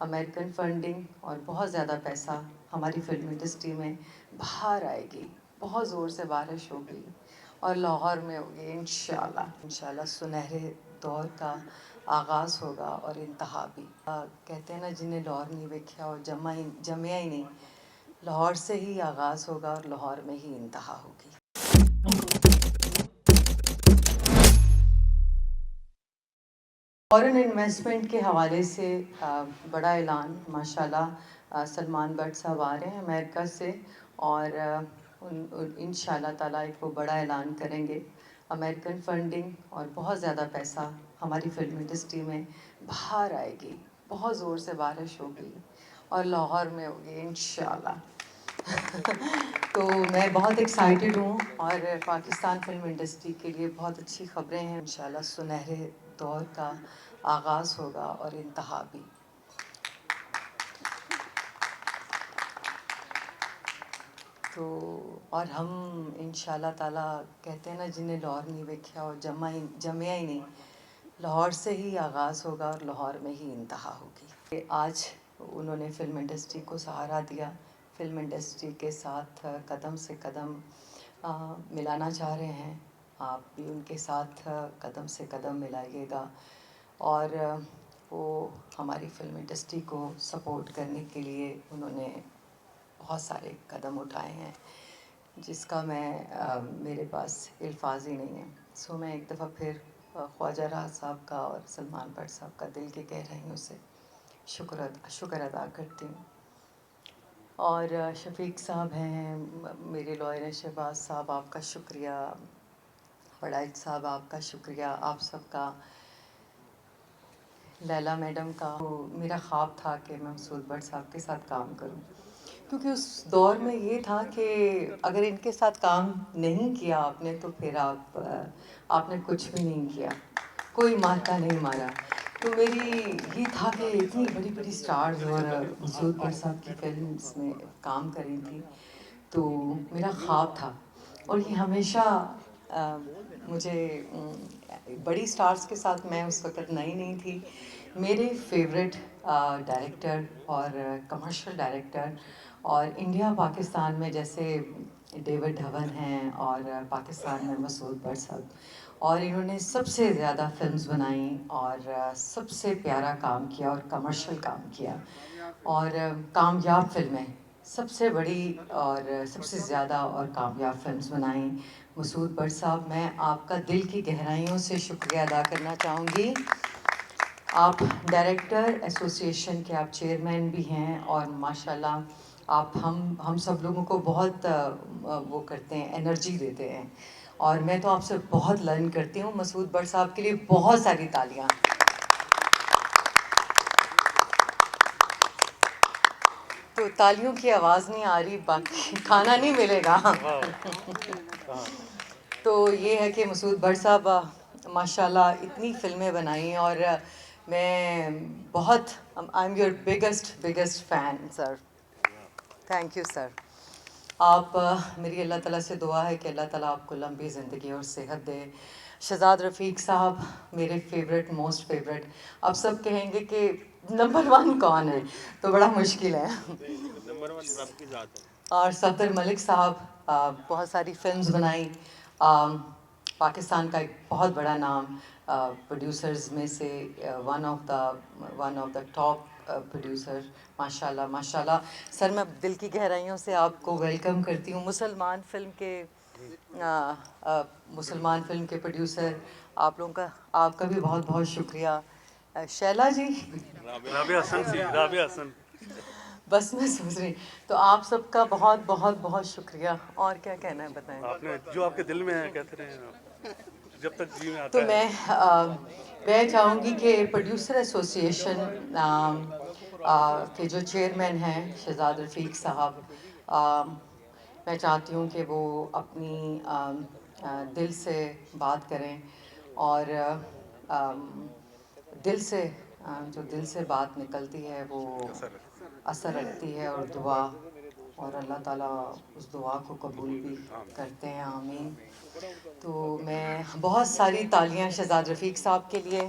American funding اور بہت زیادہ پیسہ ہماری فلم انڈسٹری میں باہر آئے گی، بہت زور سے بارش ہوگی اور لاہور میں ہوگی انشاءاللہ۔ انشاءاللہ سنہرے دور کا آغاز ہوگا اور انتہا بھی۔ کہتے ہیں نا جنہیں لاہور نہیں ویکھیا اور جمیا ہی نہیں، لاہور سے ہی آغاز ہوگا اور لاہور میں ہی انتہا ہوگی۔ فورن انویسٹمنٹ کے حوالے سے بڑا اعلان ماشاءاللہ سلمان بٹ صاحب آ رہے ہیں امریکہ سے، اور انشاءاللہ تعالیٰ ایک وہ بڑا اعلان کریں گے۔ امریکن فنڈنگ اور بہت زیادہ پیسہ ہماری فلم انڈسٹری میں باہر آئے گی، بہت زور سے بارش ہوگی اور لاہور میں ہوگی انشاءاللہ۔ تو میں بہت ایکسائٹیڈ ہوں اور پاکستان فلم انڈسٹری کے لیے بہت اچھی خبریں ہیں۔ انشاءاللہ سنہرے دور کا آغاز ہوگا اور انتہا بھی۔ تو اور ہم انشاءاللہ تعالیٰ کہتے ہیں نا جنہیں لاہور نہیں ویکھیا اور جمیا ہی نہیں، لاہور سے ہی آغاز ہوگا اور لاہور میں ہی انتہا ہوگی۔ آج انہوں نے فلم انڈسٹری کو سہارا دیا، فلم انڈسٹری کے ساتھ قدم سے قدم ملانا چاہ رہے ہیں، آپ بھی ان کے ساتھ قدم سے قدم ملائیے گا، اور وہ ہماری فلم انڈسٹری کو سپورٹ کرنے کے لیے انہوں نے بہت سارے قدم اٹھائے ہیں جس کا میرے پاس الفاظ ہی نہیں ہیں۔ سو میں ایک دفعہ پھر خواجہ راز صاحب کا اور سلمان بٹ صاحب کا دل کی گہرائیوں سے شکر ادا کرتی ہوں۔ اور شفیق صاحب ہیں میرے لائر ہیں، شہباز صاحب آپ کا شکریہ، وڑائچ صاحب آپ کا شکریہ، آپ سب کا، لیلا میڈم کا۔ میرا خواب تھا کہ میں مسعود بٹ صاحب کے ساتھ کام کروں، کیونکہ اس دور میں یہ تھا کہ اگر ان کے ساتھ کام نہیں کیا آپ نے تو پھر آپ نے کچھ بھی نہیں کیا، کوئی مارکا نہیں مارا۔ تو میری یہ تھا کہ اتنی بڑی بڑی سٹارز اور مسعود بٹ صاحب کی فلمز میں کام کری تھی، تو میرا خواب تھا۔ اور یہ ہمیشہ مجھے بڑی سٹارز کے ساتھ، میں اس وقت نئی نہیں تھی، میرے فیوریٹ ڈائریکٹر اور کمرشل ڈائریکٹر اور انڈیا پاکستان میں جیسے ڈیوڈ دھون ہیں اور پاکستان میں مسعود بٹ صاحب، اور انہوں نے سب سے زیادہ فلمز بنائیں اور سب سے پیارا کام کیا اور کمرشل کام کیا اور کامیاب فلمیں، سب سے بڑی اور سب سے زیادہ اور کامیاب فلمز بنائیں مسعود بٹ صاحب۔ میں آپ کا دل کی گہرائیوں سے شکریہ ادا کرنا چاہوں گی۔ آپ ڈائریکٹر ایسوسی ایشن کے آپ چیئرمین بھی ہیں، اور ماشاءاللہ آپ ہم سب لوگوں کو بہت وہ کرتے ہیں، انرجی دیتے ہیں، اور میں تو آپ سے بہت لرن کرتی ہوں۔ مسعود بٹ صاحب کے لیے بہت ساری تالیاں۔ تو تالیوں کی آواز نہیں آ رہی، باقی کھانا نہیں ملے گا۔ تو یہ ہے کہ مسعود بٹ صاحب ماشاءاللہ اتنی فلمیں بنائیں، اور میں بہت I am your biggest fan sir, thank you sir. آپ میری اللہ تعالیٰ سے دعا ہے کہ اللہ تعالیٰ آپ کو لمبی زندگی اور صحت دے۔ شہزاد رفیق صاحب میرے فیوریٹ، موسٹ فیوریٹ۔ اب سب کہیں گے کہ نمبر 1 کون ہے، تو بڑا مشکل ہے۔ نمبر 1 رب کی ذات ہے۔ اور صفدر ملک صاحب بہت ساری فلمز بنائیں، پاکستان کا ایک بہت بڑا نام، پروڈیوسرز میں سے one of the top producer, ماشاءاللہ ماشاءاللہ۔ سر میں دل کی گہرائیوں سے آپ کو ویلکم کرتی ہوں۔ مسلمان فلم کے پروڈیوسر آپ لوگوں کا، آپ کا بھی بہت بہت شکریہ۔ شیلا جی، رابعہ حسن۔ بس میں سوچ رہی، تو آپ سب کا بہت بہت بہت شکریہ۔ اور کیا کہنا ہے بتائیں؟ آپ نے جو آپ کے دل میں ہے کہتے رہے ہیں، جب تک جی میں آتا تو ہے۔ میں چاہوں گی کہ پروڈیوسر ایسوسی ایشن کے جو چیئرمین ہیں شہزاد رفیق صاحب، میں چاہتی ہوں کہ وہ اپنی دل سے بات کریں، اور جو دل سے بات نکلتی ہے وہ اثر رکھتی ہے، اور دعا، اور اللہ تعالیٰ اس دعا کو قبول بھی کرتے ہیں، آمین۔ تو میں بہت ساری تالیاں شہزاد رفیق صاحب کے لیے۔